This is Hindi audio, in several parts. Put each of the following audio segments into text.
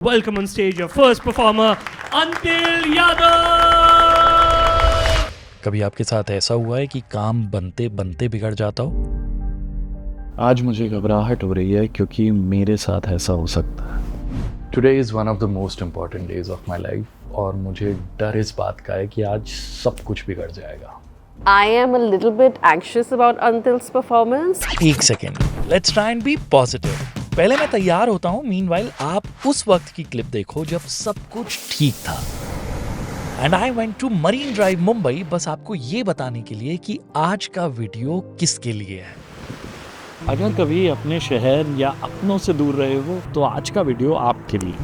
Welcome on stage your first performer, Antil Yadav. कभी आपके साथ ऐसा हुआ है कि काम बनते बनते बिगड़ जाता हो? आज मुझे घबराहट हो रही है क्योंकि मेरे साथ ऐसा हो सकता है। Today is one of the most important days of my life और मुझे डर इस बात का है कि आज सब कुछ बिगड़ जाएगा। I am a little bit anxious about Antil's performance. एक second, let's try and be positive. पहले मैं तैयार होता हूँ, मीनवाइल आप उस वक्त की क्लिप देखो जब सब कुछ ठीक था। And I went to Marine Drive Mumbai, बस आपको ये बताने के लिए कि आज का वीडियो किसके लिए है। अगर कभी अपने शहर या अपनों से दूर रहे हो तो आज का वीडियो आपके लिए।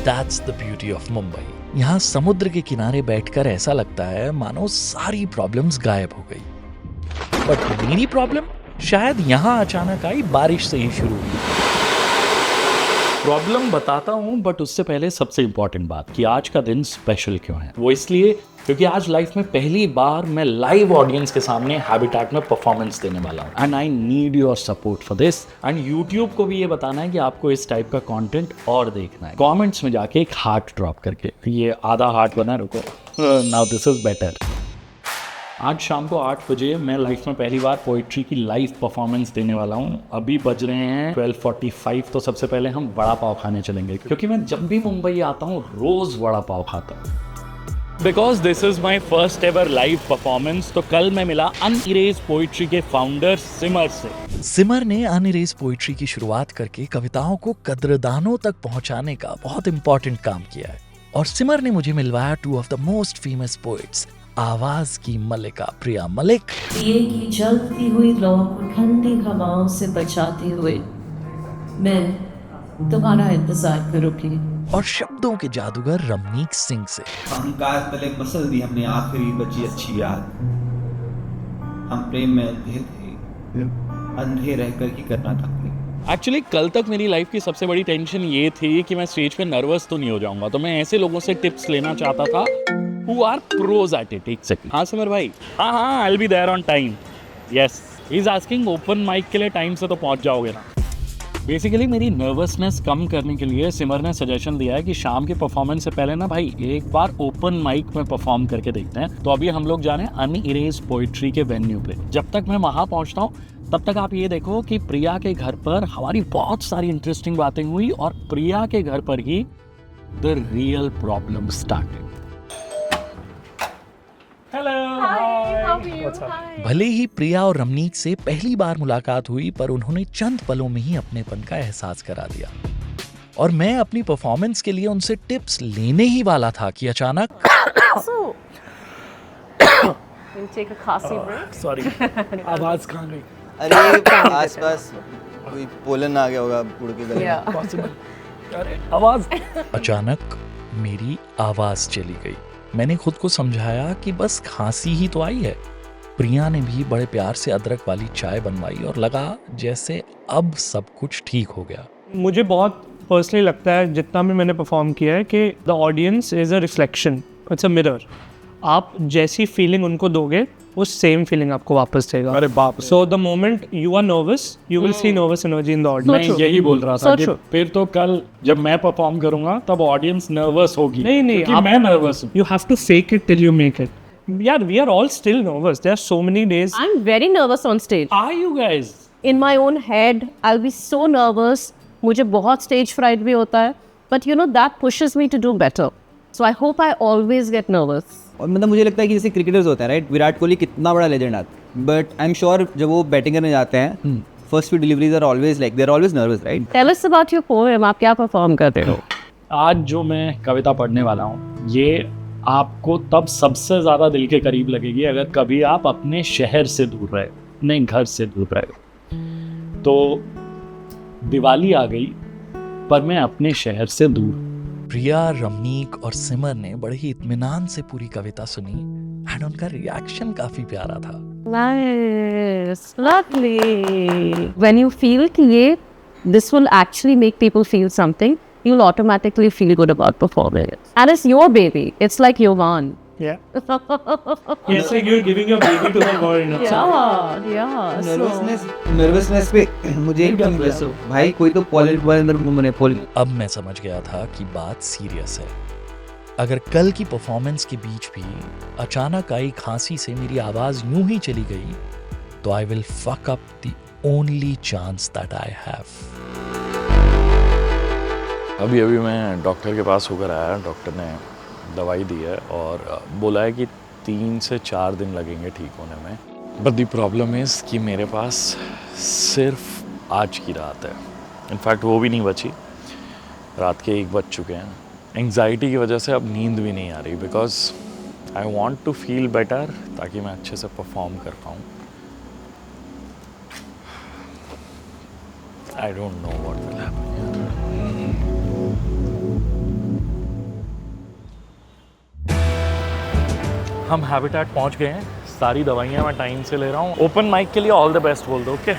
That's the beauty of Mumbai. यहाँ समुद्र के किनारे बैठकर ऐसा लगता है मानो सारी प्रॉब्लम्स गायब हो गई। बट मेरी प्रॉब्लम शायद यहाँ अचानक आई, बारिश से ही शुरू हुई। प्रॉब्लम बताता हूँ, बट उससे पहले सबसे इम्पोर्टेंट बात कि आज का दिन स्पेशल क्यों है। वो इसलिए क्योंकि आज लाइफ में पहली बार मैं लाइव ऑडियंस के सामने हैबिटेट में परफॉर्मेंस देने वाला हूँ। And I need your support for this. And YouTube को भी ये बताना है कि आपको इस टाइप का कंटेंट और देखना है। कमेंट्स में जाके एक हार्ट ड्रॉप करके, ये आधा हार्ट बना, रुको, नाउ दिस इज बेटर। आज शाम को 8 बजे मैं लाइफ में पहली बार पोइट्री की लाइव परफॉर्मेंस देने वाला हूँ। अभी बज रहे हैं 12:45। तो सबसे पहले हम वड़ा पाव खाने चलेंगे क्योंकि मैं जब भी मुंबई आता हूँ रोज वड़ा पाव खाता हूँ। Because this is my first ever live performance. तो कल मैं मिला अनइरेज पोइट्री के फाउंडर सिमर से। सिमर ने अनइरेज पोइट्री की शुरुआत करके कविताओं को कद्रदानों तक पहुंचाने का बहुत इंपॉर्टेंट काम किया है। और सिमर ने मुझे मिलवाया 2 of the most famous poets, आवाज की मलिका प्रिया मलिक, दिए की जलती हुई लौ को ठंडी हवाओं से बचाते हुए मैं तुम्हारा इंतजार करूंगी, और शब्दों के जादूगर रमनीक सिंह से। अहंकार तले मसल दी हमने आखिरी बची अच्छी याद। हम प्रेम में अंधे थे, अंधे रहकर ही करना था। एक्चुअली कल तक मेरी लाइफ की सबसे बड़ी टेंशन ये थी कि मैं स्टेज पे नर्वस तो नहीं हो जाऊंगा। तो मैं ऐसे लोगों से टिप्स लेना चाहता था who are pros at it। एक सेकंड, हाँ सिमर भाई, हाँ I'll be there on time। yes, he's asking open mic के लिए टाइम से तो पहुंच जाओगे ना। बेसिकली मेरी नर्वसनेस कम करने के लिए सिमर ने सजेशन दिया है कि शाम के परफॉर्मेंस से पहले ना भाई एक बार ओपन माइक में परफॉर्म करके देखते हैं। तो अभी हम लोग जा रहे हैं अनइरेज पोइट्री के वेन्यू पे। जब तक मैं वहां पहुंचता हूँ तब तक आप ये देखो कि प्रिया के घर पर हमारी बहुत सारी इंटरेस्टिंग बातें हुई और प्रिया के घर पर ही द रियल प्रॉब्लम स्टार्टेड। भले ही प्रिया और रमनीक से पहली बार मुलाकात हुई, पर उन्होंने चंद पलों में ही अपनेपन का एहसास करा दिया। और मैं अपनी परफॉर्मेंस के लिए उनसे टिप्स लेने ही वाला था कि अचानक सॉरी, आवाज कहाँ गई? अरे आसपास कोई पोलन आ गया होगा उड़ के गले में। अरे आवाज। अचानक मेरी आवाज चली गई। मैंने खुद को समझाया कि बस खांसी ही तो आई है। प्रिया ने भी बड़े प्यार से अदरक वाली चाय बनवाई और लगा जैसे अब सब कुछ ठीक हो गया। मुझे बहुत पर्सनली लगता है, जितना भी मैंने परफॉर्म किया है, कि the audience is a reflection, it's a mirror. आप जैसी फीलिंग उनको दोगे वो सेम फीलिंग आपको वापस देगा। अरे बाप रे। So the moment you are nervous you will see nervous energy in the audience. मैं यही बोल रहा था कि फिर तो कल जब मैं परफॉर्म करूंगा तब ऑडियंस नर्वस होगी। नहीं क्योंकि मैं नर्वस हूँ। You have to fake it till you make it. Yeah, we are all still nervous. There are so many days. I'm very nervous on stage. Are you guys? In my own head, I'll be so nervous. मुझे बहुत stage fright भी होता है. But you know, that pushes me to do better. So I hope I always get nervous. और मतलब मुझे लगता है कि जैसे क्रिकेटर्स होता है, राइट, विराट कोहली कितना बड़ा लेजेंड आता है, बट आई एम श्योर जब वो बैटिंग करने जाते हैं first few deliveries are always like they are always nervous, right? Tell us about your poem. आप क्या परफॉर्म करते हो? आज जो मैं कविता पढ़ने वाला हूँ ये आपको तब सबसे ज़्यादा दिल के करीब लगेगी अगर कभी आप अपने शहर से दूर रहे, अपने घर से दूर रहे। तो दिवाली आ गई पर मैं अपने शहर से दूर। प्रिया, रमनीक और सिमर ने बड़े ही इत्मीनान से पूरी कविता सुनी एंड उनका रिएक्शन काफी प्यारा था। Nice, lovely. When you feel कि ये this will actually make people feel something, you'll automatically feel good about performing it. And it's your baby. It's like your one. Yeah. Yes, like you're giving your baby to the world. Yeah. Nervousness पे मुझे एकदम भाई कोई तो पॉलिन अब मैं समझ गया था कि बात सीरियस है। अगर कल की परफॉर्मेंस के बीच भी अचानक आई खांसी से मेरी आवाज यूं ही चली गई तो I will fuck up the only chance that I have. अभी मैं डॉक्टर के पास होकर आया। डॉक्टर ने दवाई दी है और बोला है कि 3 से 4 दिन लगेंगे ठीक होने में। बट दी प्रॉब्लम इज़ कि मेरे पास सिर्फ आज की रात है। इनफैक्ट वो भी नहीं बची, रात के 1 बज चुके हैं। एंग्जाइटी की वजह से अब नींद भी नहीं आ रही because I want to feel better ताकि मैं अच्छे से परफॉर्म कर पाऊँ। I don't know what will happen. हम हैबिटेट पहुंच गए हैं। सारी दवाइयां मैं टाइम से ले रहा हूँ। ओपन माइक के लिए ऑल द बेस्ट बोल दो। ओके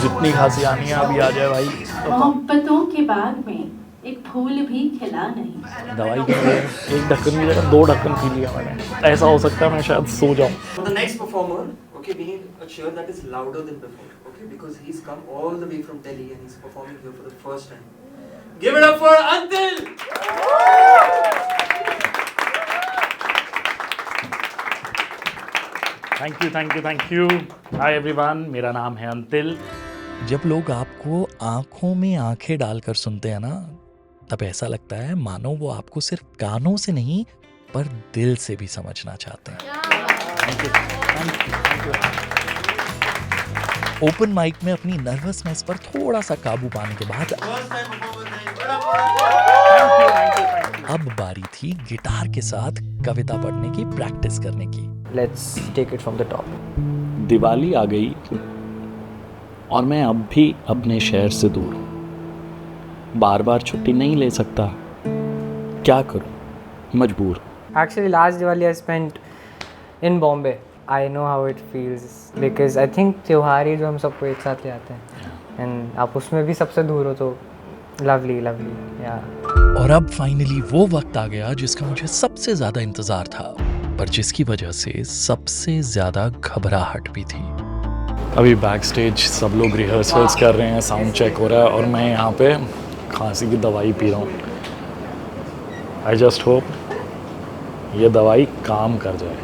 जितनी खांसी आनी है अभी आ जाए भाई। मोहब्बतों के बाग में एक फूल भी खिला नहीं। दवाई के लिए 1 ढक्कन की जगह 2 ढक्कन पी लिया मैंने। ऐसा हो सकता है मैं शायद सो जाऊँ। For the next performer, okay, we need a cheer that is louder than before, okay, because he's come all the way from Delhi and he's performing here for the first time. Give it up for Antil! Thank you. Hi everyone, मेरा नाम है अंतिल। जब लोग आपको आंखों में आंखें डालकर सुनते हैं ना तब ऐसा लगता है मानो वो आपको सिर्फ कानों से नहीं पर दिल से भी समझना चाहते हैं। ओपन माइक में अपनी नर्वसनेस पर थोड़ा सा काबू पाने के बाद अब बारी थी गिटार के साथ कविता पढ़ने की प्रैक्टिस करने की। Let's take it from the top. Diwali आ गई और मैं अब भी अपने शहर से दूर हूँ। बार बार छुट्टी नहीं ले सकता, क्या करूँ, मजबूर। Actually, last Diwali I spent in Bombay. I know how it feels because I think त्योहार ही जो हम सबको एक साथ ले आते हैं and आप उसमें भी सबसे दूर हो तो lovely, yeah. और अब फाइनली वो वक्त आ गया जिसका मुझे सबसे ज्यादा इंतजार था पर जिसकी वजह से सबसे ज्यादा घबराहट भी थी। अभी बैक स्टेज सब लोग रिहर्सल्स कर रहे हैं, साउंड चेक हो रहा है और मैं यहाँ पे खांसी की दवाई पी रहा हूँ। आई जस्ट होप ये दवाई काम कर जाए।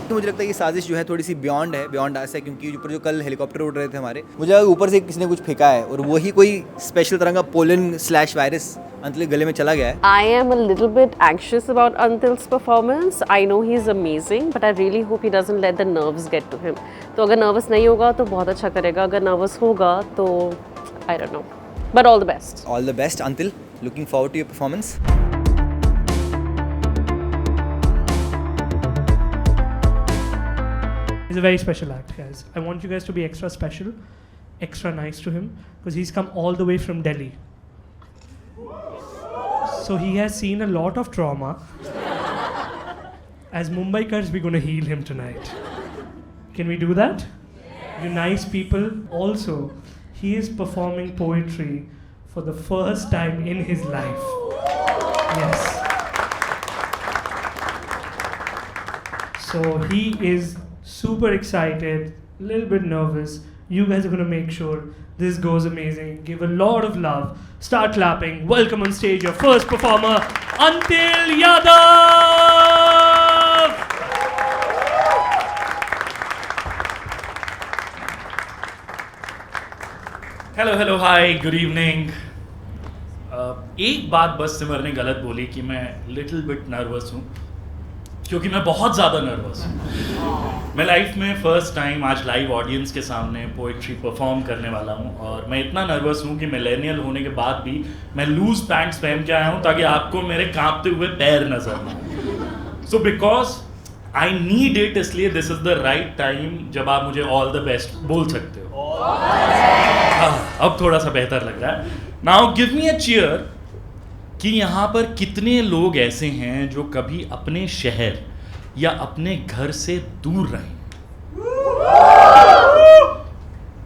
तो मुझे लगता है कि साजिश जो है थोड़ी सी बियॉन्ड आस है, क्योंकि ऊपर जो कल हेलीकॉप्टर उड़ रहे थे हमारे, मुझे ऊपर से किसी ने कुछ फेंका है और वही कोई स्पेशल तरह का पोलन/वायरस अंतिल गले में चला गया है। I am a little bit anxious about Antil's performance. I know he's amazing, but I really hope he doesn't let the nerves get to him. तो अगर nervous नहीं होगा तो बहुत अच्छा करेगा, अगर nervous होगा तो I don't know. But all the best. All the best, Antil. Looking forward to your performance. He's a very special act, guys. I want you guys to be extra special, extra nice to him, because he's come all the way from Delhi. So he has seen a lot of trauma. As Mumbaikars, we're going to heal him tonight. Can we do that? You nice people. Also, he is performing poetry for the first time in his life. Yes. So he is super excited, a little bit nervous. You guys are going to make sure this goes amazing. Give a lot of love. Start clapping. Welcome on stage your first performer, Antil Yadav! Hello hi, good evening. एक बात बस सिमर ने गलत बोली कि मैं लिटिल बिट नर्वस हूँ, क्योंकि मैं बहुत ज़्यादा नर्वस हूँ। मैं लाइफ में फ़र्स्ट टाइम आज लाइव ऑडियंस के सामने पोइट्री परफॉर्म करने वाला हूँ और मैं इतना नर्वस हूँ कि मिलेनियल होने के बाद भी मैं लूज पैंट्स पहन के आया हूँ ताकि आपको मेरे कांपते हुए पैर नजर ना। So because I need it, इसलिए this is the right time जब आप मुझे ऑल द बेस्ट बोल सकते हो। अब थोड़ा सा बेहतर लग रहा है। नाउ गिव मी अ चीयर कि यहाँ पर कितने लोग ऐसे हैं जो कभी अपने शहर या अपने घर से दूर रहे।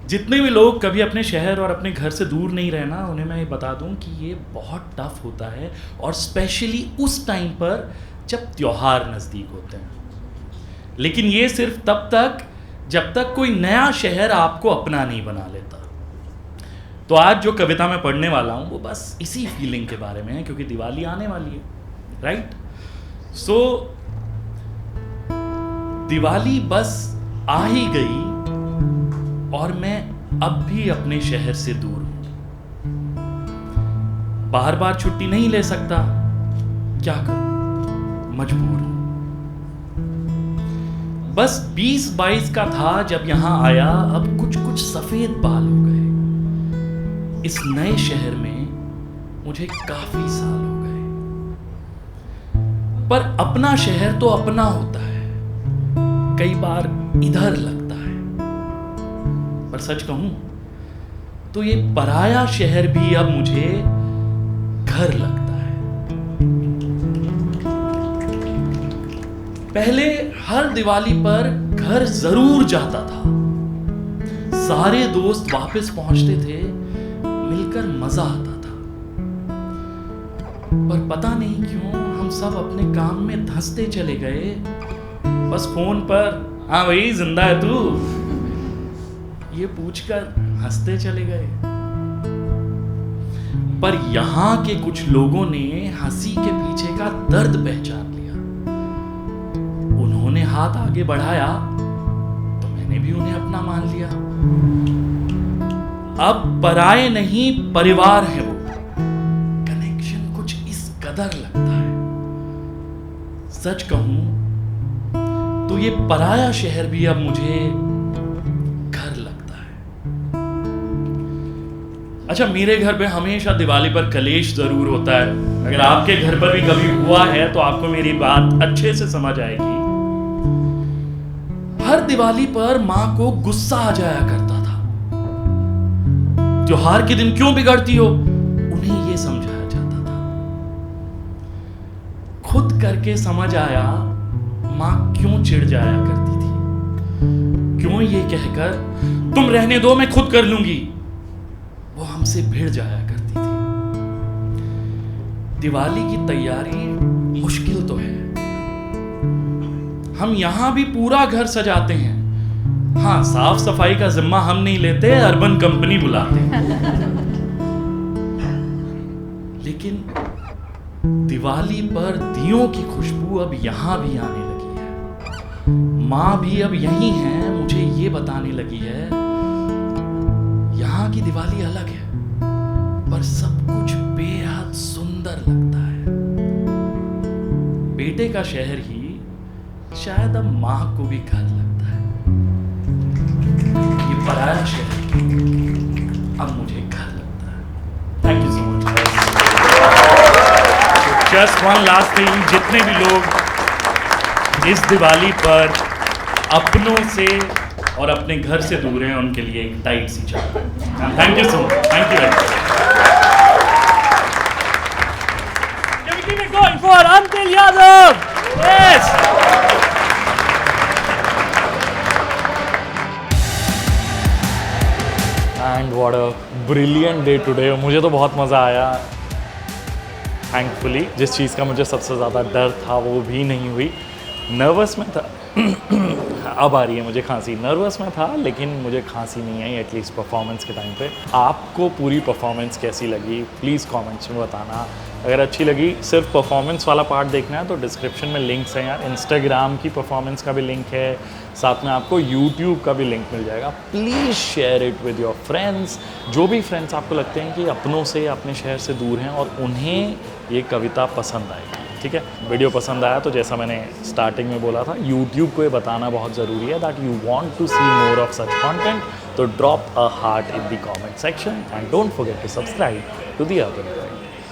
जितने भी लोग कभी अपने शहर और अपने घर से दूर नहीं रहे ना, उन्हें मैं ये बता दूं कि ये बहुत टफ होता है, और स्पेशली उस टाइम पर जब त्योहार नज़दीक होते हैं। लेकिन ये सिर्फ तब तक जब तक कोई नया शहर आपको अपना नहीं बना लेता। तो आज जो कविता मैं पढ़ने वाला हूँ वो बस इसी फीलिंग के बारे में है, क्योंकि दिवाली आने वाली है, राइट? सो दिवाली बस आ ही गई और मैं अब भी अपने शहर से दूर हूं। बार बार छुट्टी नहीं ले सकता, क्या करूं, मजबूर हूं। बस 20-22 का था जब यहां आया, अब कुछ कुछ सफेद बाल हो गए। इस नए शहर में मुझे काफी साल हो गए, पर अपना शहर तो अपना होता है, कई बार इधर लगता है। पर सच कहूं तो ये पराया शहर भी अब मुझे घर लगता है। पहले हर दिवाली पर घर जरूर जाता था, सारे दोस्त वापस पहुंचते थे, मिलकर मजा आता था। पर पता नहीं क्यों हम सब अपने काम में धंसते चले गए, बस फोन पर हाँ भाई जिंदा है तू, ये पूछकर हंसते चले गए। पर यहां के कुछ लोगों ने हंसी के पीछे का दर्द पहचान लिया। उन्होंने हाथ आगे बढ़ाया तो मैंने भी उन्हें अपना मान लिया। अब पराए नहीं परिवार है वो, कनेक्शन कुछ इस कदर लगता है। सच कहूं तो ये पराया शहर भी अब मुझे घर लगता है। अच्छा, मेरे घर पे हमेशा दिवाली पर कलेश जरूर होता है। अगर आपके घर पर भी कभी हुआ है तो आपको मेरी बात अच्छे से समझ आएगी। हर दिवाली पर मां को गुस्सा आ जाया करता था। त्योहार के दिन क्यों बिगड़ती हो, उन्हें यह समझाया जाता था। खुद करके समझ आया मां क्यों चिढ़ जाया करती थी, क्यों ये कहकर तुम रहने दो मैं खुद कर लूंगी, वो हमसे भिड़ जाया करती थी। दिवाली की तैयारी मुश्किल तो है, हम यहां भी पूरा घर सजाते हैं। हाँ, साफ सफाई का जिम्मा हम नहीं लेते, अर्बन कंपनी बुलाते हैं। लेकिन दिवाली पर दियों की खुशबू अब यहां भी आने लगी है। मां भी अब यही है, मुझे ये बताने लगी है यहां की दिवाली अलग है, पर सब कुछ बेहद सुंदर लगता है। बेटे का शहर ही शायद अब मां को भी घर लगता है। ये पराया शहर अब मुझे घर लगता है। Thank you so much. Just one last thing, जितने भी लोग इस दिवाली पर अपनों से और अपने घर से दूर हैं, उनके लिए एक टाइट सी चादर। Thank you so much. Thank you very much. Can we keep it going for Antil Yadav? Yes. And what a brilliant day today. मुझे तो बहुत मज़ा आया। थैंकफुली जिस चीज़ का मुझे सबसे ज़्यादा डर था वो भी नहीं हुई। नर्वस में था अब आ रही है मुझे खांसी। नर्वस में था लेकिन मुझे खांसी नहीं आई, एटलीस्ट परफॉर्मेंस के टाइम पे। आपको पूरी परफॉर्मेंस कैसी लगी प्लीज़ कमेंट्स में बताना। अगर अच्छी लगी, सिर्फ परफॉर्मेंस वाला पार्ट देखना है तो डिस्क्रिप्शन में लिंक्स हैं यार। इंस्टाग्राम की परफॉर्मेंस का भी लिंक है, साथ में आपको यूट्यूब का भी लिंक मिल जाएगा। Please share it with your friends. जो भी फ्रेंड्स आपको लगते हैं कि अपनों से अपने शहर से दूर हैं और उन्हें ये कविता पसंद आएगी, ठीक है। वीडियो पसंद आया तो जैसा मैंने स्टार्टिंग में बोला था, यूट्यूब को ये बताना बहुत ज़रूरी है that you want to see more of such content. तो drop a heart in the comment section and don't forget to subscribe to the Urban point.